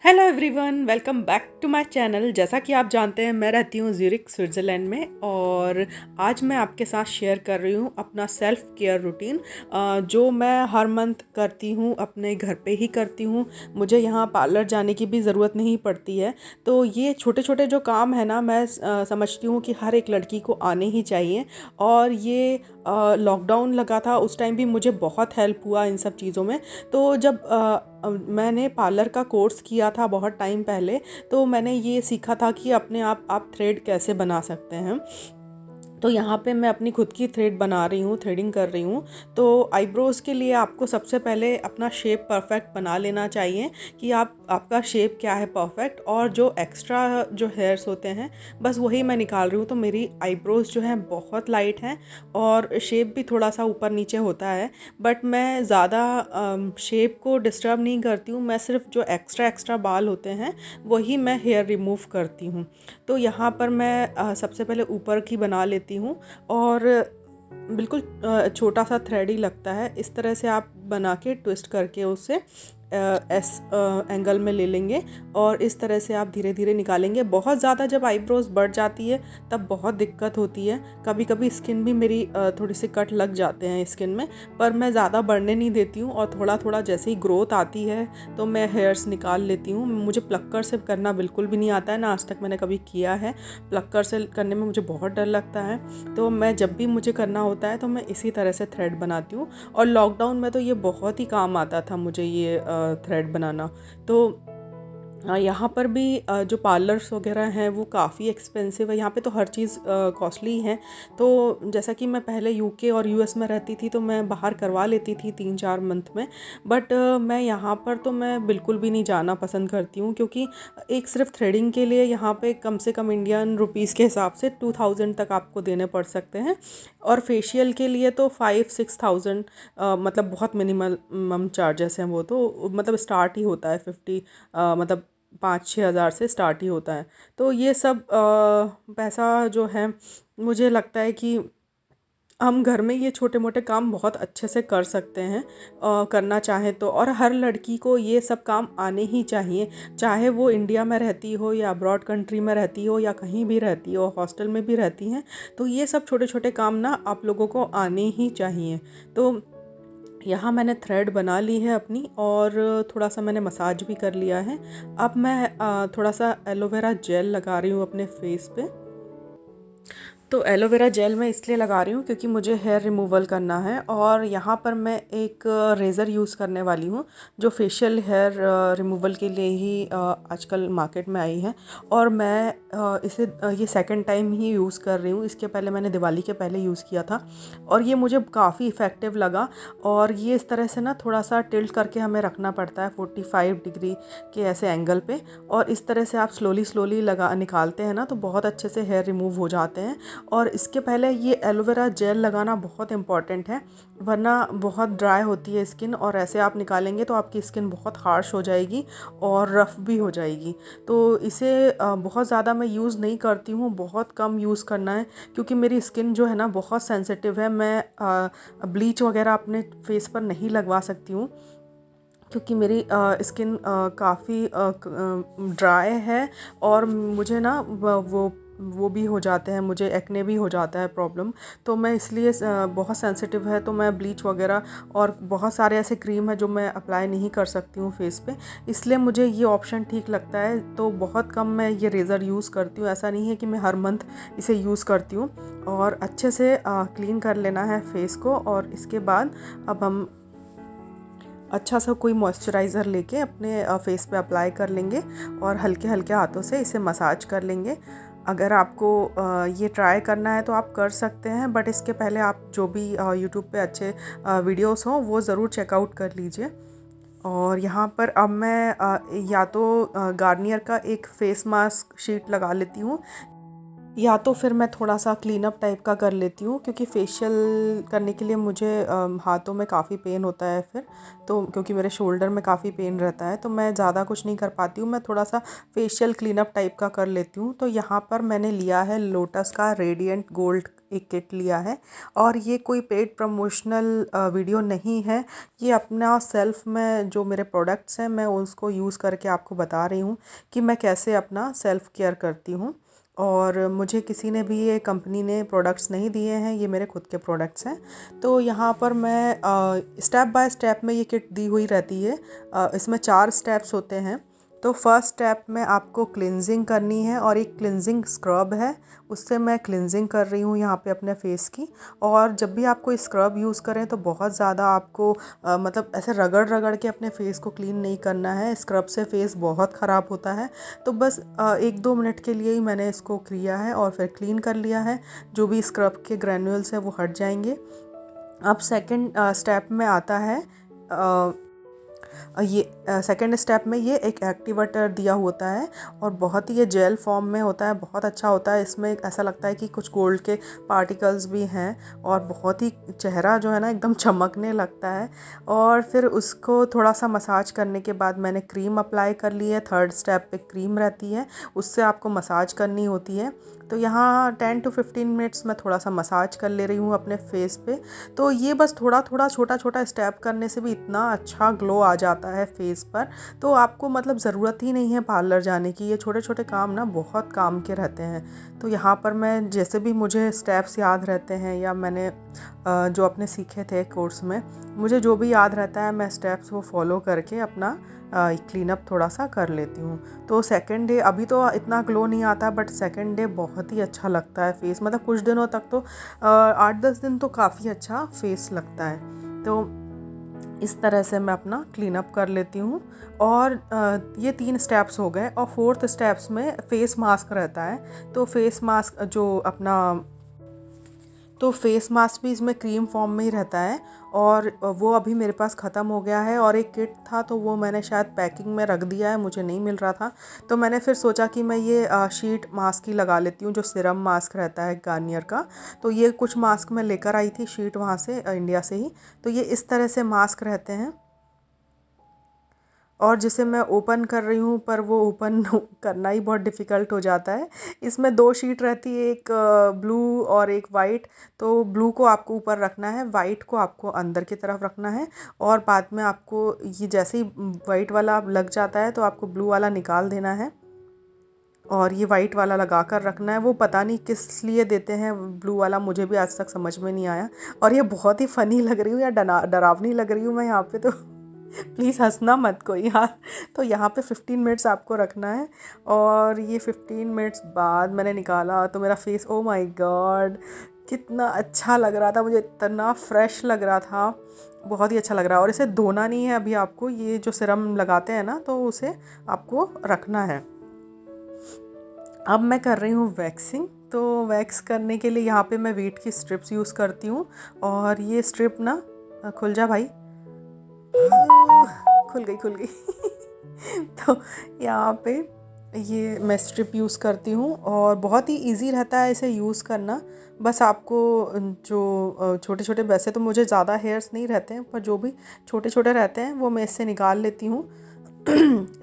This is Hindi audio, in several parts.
Hello everyone, welcome back to my channel. जैसा कि आप जानते हैं, मैं रहती हूँ ज्यूरिख स्विट्ज़रलैंड में और आज मैं आपके साथ शेयर कर रही हूँ अपना सेल्फ़ केयर रूटीन, जो मैं हर मंथ करती हूँ, अपने घर पे ही करती हूँ। मुझे यहाँ पार्लर जाने की भी ज़रूरत नहीं पड़ती है। तो ये छोटे छोटे जो काम है ना, मैं समझती हूँ कि हर एक लड़की को आने ही चाहिए। और ये लॉकडाउन लगा था, उस टाइम भी मुझे बहुत हेल्प हुआ इन सब चीज़ों में। तो जब मैंने पार्लर का कोर्स किया था बहुत टाइम पहले, तो मैंने ये सीखा था कि अपने आप थ्रेड कैसे बना सकते हैं। तो यहाँ पे मैं अपनी खुद की थ्रेड बना रही हूँ, थ्रेडिंग कर रही हूँ। तो आईब्रोज़ के लिए आपको सबसे पहले अपना शेप परफेक्ट बना लेना चाहिए कि आपका शेप क्या है परफेक्ट, और जो एक्स्ट्रा जो हेयर्स होते हैं बस वही मैं निकाल रही हूँ। तो मेरी आईब्रोज़ जो हैं बहुत लाइट हैं और शेप भी थोड़ा सा ऊपर नीचे होता है, बट मैं ज़्यादा शेप को डिस्टर्ब नहीं करती हूँ। मैं सिर्फ जो एक्स्ट्रा एक्स्ट्रा बाल होते हैं वही मैं हेयर रिमूव करती हूँ। तो यहाँ पर मैं सबसे पहले ऊपर की बना लेती हूँ और बिल्कुल छोटा सा थ्रेड ही लगता है। इस तरह से आप बना के ट्विस्ट करके उसे एस एंगल में ले लेंगे और इस तरह से आप धीरे धीरे निकालेंगे। बहुत ज़्यादा जब आईब्रोज बढ़ जाती है तब बहुत दिक्कत होती है। कभी कभी स्किन भी मेरी थोड़ी सी कट लग जाते हैं स्किन में, पर मैं ज़्यादा बढ़ने नहीं देती हूँ और थोड़ा थोड़ा जैसे ही ग्रोथ आती है तो मैं हेयर्स निकाल लेती हूँ। मुझे प्लक्कर से करना बिल्कुल भी नहीं आता है, ना आज तक मैंने कभी किया है। प्लक्कर से करने में मुझे बहुत डर लगता है। तो मैं जब भी मुझे करना होता है तो मैं इसी तरह से थ्रेड बनाती हूँ। और लॉकडाउन में तो ये बहुत ही काम आता था मुझे, ये थ्रेड बनाना। तो यहाँ पर भी जो पार्लर्स वगैरह हैं वो काफ़ी एक्सपेंसिव है। यहाँ पे तो हर चीज़ कॉस्टली है। तो जैसा कि मैं पहले यूके और यूएस में रहती थी तो मैं बाहर करवा लेती थी 3-4 मंथ में, बट मैं यहाँ पर तो मैं बिल्कुल भी नहीं जाना पसंद करती हूँ, क्योंकि एक सिर्फ थ्रेडिंग के लिए यहाँ पे कम से कम इंडियन रुपीज़ के हिसाब से 2000 तक आपको देने पड़ सकते हैं। और फेशियल के लिए तो 5-6 थाउजेंड, मतलब बहुत मिनिमम चार्जेस हैं। वो तो मतलब स्टार्ट ही होता है 50, मतलब 5-6 हज़ार से स्टार्ट ही होता है। तो ये सब पैसा जो है, मुझे लगता है कि हम घर में ये छोटे मोटे काम बहुत अच्छे से कर सकते हैं, करना चाहें तो। और हर लड़की को ये सब काम आने ही चाहिए, चाहे वो इंडिया में रहती हो या अब्रॉड कंट्री में रहती हो या कहीं भी रहती हो, हॉस्टल में भी रहती हैं। तो ये सब छोटे छोटे काम ना आप लोगों को आने ही चाहिए। तो यहाँ मैंने थ्रेड बना ली है अपनी और थोड़ा सा मैंने मसाज भी कर लिया है। अब मैं थोड़ा सा एलोवेरा जेल लगा रही हूँ अपने फेस पे। तो एलोवेरा जेल मैं इसलिए लगा रही हूँ क्योंकि मुझे हेयर रिमूवल करना है। और यहाँ पर मैं एक रेज़र यूज़ करने वाली हूँ जो फेशियल रिमूवल के लिए ही आजकल मार्केट में आई है। और मैं इसे ये सेकंड टाइम ही यूज़ कर रही हूँ। इसके पहले मैंने दिवाली के पहले यूज़ किया था और ये मुझे काफ़ी इफ़ेक्टिव लगा। और ये इस तरह से ना थोड़ा सा टिल्ट करके हमें रखना पड़ता है 45 डिग्री के ऐसे एंगल पे, और इस तरह से आप स्लोली स्लोली लगा निकालते हैं ना तो बहुत अच्छे से हेयर रिमूव हो जाते हैं। और इसके पहले ये एलोवेरा जेल लगाना बहुत इम्पॉर्टेंट है, वरना बहुत ड्राई होती है स्किन और ऐसे आप निकालेंगे तो आपकी स्किन बहुत हार्श हो जाएगी और रफ़ भी हो जाएगी। तो इसे बहुत ज़्यादा मैं यूज़ नहीं करती हूँ, बहुत कम यूज़ करना है, क्योंकि मेरी स्किन जो है ना बहुत सेंसिटिव है। मैं ब्लीच वगैरह अपने फेस पर नहीं लगवा सकती हूँ, क्योंकि मेरी स्किन काफ़ी ड्राई है और मुझे ना वो भी हो जाते हैं, मुझे एक्ने भी हो जाता है प्रॉब्लम। तो मैं इसलिए बहुत सेंसिटिव है, तो मैं ब्लीच वगैरह और बहुत सारे ऐसे क्रीम है जो मैं अप्लाई नहीं कर सकती हूँ फेस पे। इसलिए मुझे ये ऑप्शन ठीक लगता है। तो बहुत कम मैं ये रेज़र यूज़ करती हूँ, ऐसा नहीं है कि मैं हर मंथ इसे यूज़ करती हूँ। और अच्छे से क्लीन कर लेना है फेस को। और इसके बाद अब हम अच्छा सा कोई मॉइस्चराइज़र लेके अपने फेस पे अप्लाई कर लेंगे और हल्के हल्के हाथों से इसे मसाज कर लेंगे। अगर आपको ये ट्राई करना है तो आप कर सकते हैं, बट इसके पहले आप जो भी यूट्यूब पे अच्छे वीडियोस हों वो ज़रूर चेकआउट कर लीजिए। और यहाँ पर अब मैं या तो गार्नियर का एक फेस मास्क शीट लगा लेती हूँ, या तो फिर मैं थोड़ा सा क्लीन अप टाइप का कर लेती हूँ, क्योंकि फेशियल करने के लिए मुझे हाथों में काफ़ी पेन होता है फिर। तो क्योंकि मेरे शोल्डर में काफ़ी पेन रहता है तो मैं ज़्यादा कुछ नहीं कर पाती हूँ, मैं थोड़ा सा फेशियल क्लीन अप टाइप का कर लेती हूँ। तो यहाँ पर मैंने लिया है लोटस का रेडिएंट गोल्ड एक किट लिया है। और ये कोई पेड प्रमोशनल वीडियो नहीं है, ये अपना सेल्फ में जो मेरे प्रोडक्ट्स हैं मैं उसको यूज़ करके आपको बता रही हूँ कि मैं कैसे अपना सेल्फ़ केयर करती हूँ। और मुझे किसी ने भी, ये कंपनी ने प्रोडक्ट्स नहीं दिए हैं, ये मेरे खुद के प्रोडक्ट्स हैं। तो यहाँ पर मैं स्टेप बाय स्टेप में ये किट दी हुई रहती है। इसमें 4 स्टेप्स होते हैं। तो फर्स्ट स्टेप में आपको क्लिनजिंग करनी है और एक क्लिनजिंग स्क्रब है, उससे मैं क्लिनजिंग कर रही हूँ यहाँ पे अपने फेस की। और जब भी आप कोई स्क्रब यूज़ करें तो बहुत ज़्यादा आपको मतलब ऐसे रगड़ रगड़ के अपने फेस को क्लीन नहीं करना है, स्क्रब से फेस बहुत ख़राब होता है। तो बस 1-2 मिनट के लिए ही मैंने इसको किया है और फिर क्लीन कर लिया है। जो भी स्क्रब के ग्रैन्यूल्स हैं वो हट जाएंगे। अब सेकंड स्टेप में आता है ये सेकेंड स्टेप में ये एक एक्टिवेटर दिया होता है और बहुत ही ये जेल फॉर्म में होता है, बहुत अच्छा होता है। इसमें ऐसा लगता है कि कुछ गोल्ड के पार्टिकल्स भी हैं और बहुत ही चेहरा जो है ना एकदम चमकने लगता है। और फिर उसको थोड़ा सा मसाज करने के बाद मैंने क्रीम अप्लाई कर ली है। थर्ड स्टेप पे क्रीम रहती है, उससे आपको मसाज करनी होती है। तो यहाँ 10 to 15 मिनट्स मैं थोड़ा सा मसाज कर ले रही हूँ अपने फेस पे। तो ये बस थोड़ा थोड़ा छोटा छोटा स्टेप करने से भी इतना अच्छा ग्लो आ जाता है फेस पर। तो आपको मतलब ज़रूरत ही नहीं है पार्लर जाने की, ये छोटे छोटे काम ना बहुत काम के रहते हैं। तो यहाँ पर मैं जैसे भी मुझे स्टेप्स याद रहते हैं या मैंने जो अपने सीखे थे कोर्स में, मुझे जो भी याद रहता है मैं स्टेप्स वो फॉलो करके अपना क्लीन अप थोड़ा सा कर लेती हूँ। तो सेकंड डे अभी तो इतना ग्लो नहीं आता, बट सेकंड डे बहुत ही अच्छा लगता है फेस। मतलब कुछ दिनों तक तो 8-10 दिन तो काफ़ी अच्छा फेस लगता है। तो इस तरह से मैं अपना क्लीन अप कर लेती हूँ। और ये 3 स्टेप्स हो गए। और फोर्थ स्टेप्स में फेस मास्क रहता है। तो फेस मास्क जो अपना तो फेस मास्क भी इसमें क्रीम फॉर्म में ही रहता है और वो अभी मेरे पास ख़त्म हो गया है। और एक किट था तो वो मैंने शायद पैकिंग में रख दिया है, मुझे नहीं मिल रहा था। तो मैंने फिर सोचा कि मैं ये शीट मास्क ही लगा लेती हूँ, जो सीरम मास्क रहता है गार्नियर का। तो ये कुछ मास्क मैं लेकर आई थी शीट वहाँ से, इंडिया से ही। तो ये इस तरह से मास्क रहते हैं और जिसे मैं ओपन कर रही हूँ पर वो ओपन करना ही बहुत डिफ़िकल्ट हो जाता है। इसमें 2 शीट रहती है, एक ब्लू और एक वाइट। तो ब्लू को आपको ऊपर रखना है, वाइट को आपको अंदर की तरफ रखना है। और बाद में आपको ये जैसे ही वाइट वाला लग जाता है तो आपको ब्लू वाला निकाल देना है और ये वाइट वाला लगा कर रखना है। वो पता नहीं किस लिए देते हैं ब्लू वाला, मुझे भी आज तक समझ में नहीं आया। और ये बहुत ही फ़नी लग रही हूँ या डरावनी लग रही हूँ मैं यहाँ पे, तो प्लीज़ हंसना मत कोई यार। तो यहाँ पे 15 मिनट्स आपको रखना है। और ये 15 मिनट्स बाद मैंने निकाला तो मेरा फेस, ओ माय गॉड, कितना अच्छा लग रहा था मुझे, इतना फ्रेश लग रहा था, बहुत ही अच्छा लग रहा है। और इसे धोना नहीं है अभी आपको, ये जो सीरम लगाते हैं ना तो उसे आपको रखना है। अब मैं कर रही हूँ वैक्सिंग। तो वैक्स करने के लिए यहाँ पे मैं वीट की स्ट्रिप्स यूज़ करती हूँ। और ये स्ट्रिप ना, खुल जा भाई, खुल गई तो यहाँ पे ये मैं स्ट्रिप यूज़ करती हूँ और बहुत ही इजी रहता है इसे यूज़ करना। बस आपको जो छोटे छोटे, वैसे तो मुझे ज़्यादा हेयर्स नहीं रहते हैं पर जो भी छोटे छोटे रहते हैं वो मैं इससे निकाल लेती हूँ।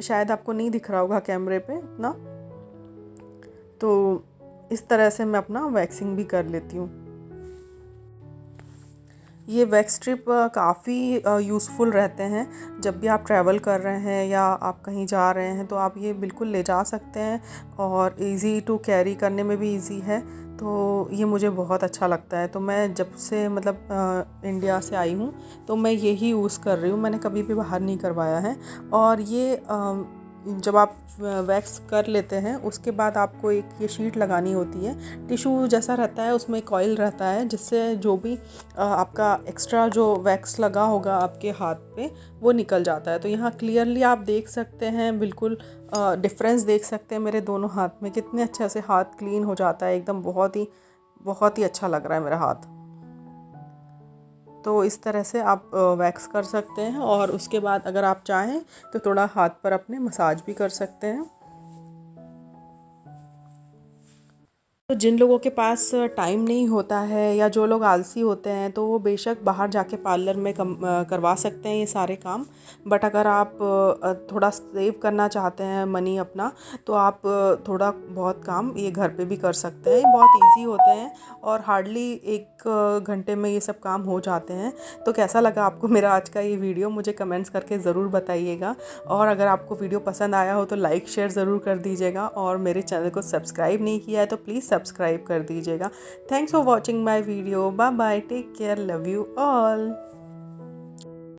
शायद आपको नहीं दिख रहा होगा कैमरे पे इतना। तो इस तरह से मैं अपना वैक्सिंग भी कर लेती हूँ। ये वैक्स स्ट्रिप काफ़ी यूज़फुल रहते हैं जब भी आप ट्रैवल कर रहे हैं या आप कहीं जा रहे हैं, तो आप ये बिल्कुल ले जा सकते हैं और इजी टू कैरी करने में भी इजी है। तो ये मुझे बहुत अच्छा लगता है। तो मैं जब से मतलब इंडिया से आई हूँ तो मैं यही यूज़ कर रही हूँ, मैंने कभी भी बाहर नहीं करवाया है। और ये जब आप वैक्स कर लेते हैं उसके बाद आपको एक ये शीट लगानी होती है, टिश्यू जैसा रहता है, उसमें एक ऑयल रहता है जिससे जो भी आपका एक्स्ट्रा जो वैक्स लगा होगा आपके हाथ पे वो निकल जाता है। तो यहाँ क्लियरली आप देख सकते हैं, बिल्कुल डिफरेंस देख सकते हैं मेरे दोनों हाथ में, कितने अच्छे से हाथ क्लीन हो जाता है एकदम, बहुत ही अच्छा लग रहा है मेरा हाथ। तो इस तरह से आप वैक्स कर सकते हैं और उसके बाद अगर आप चाहें तो थोड़ा हाथ पर अपने मसाज भी कर सकते हैं। तो जिन लोगों के पास टाइम नहीं होता है या जो लोग आलसी होते हैं तो वो बेशक बाहर जाके पार्लर में करवा सकते हैं ये सारे काम। बट अगर आप थोड़ा सेव करना चाहते हैं मनी अपना, तो आप थोड़ा बहुत काम ये घर पे भी कर सकते हैं। बहुत इजी होते हैं और हार्डली 1 घंटे में ये सब काम हो जाते हैं। तो कैसा लगा आपको मेरा आज का ये वीडियो, मुझे कमेंट्स करके ज़रूर बताइएगा। और अगर आपको वीडियो पसंद आया हो तो लाइक शेयर ज़रूर कर दीजिएगा, और मेरे चैनल को सब्सक्राइब नहीं किया है तो प्लीज़ सब्सक्राइब कर दीजिएगा। Thanks for watching my video. Bye bye, take care, love you all.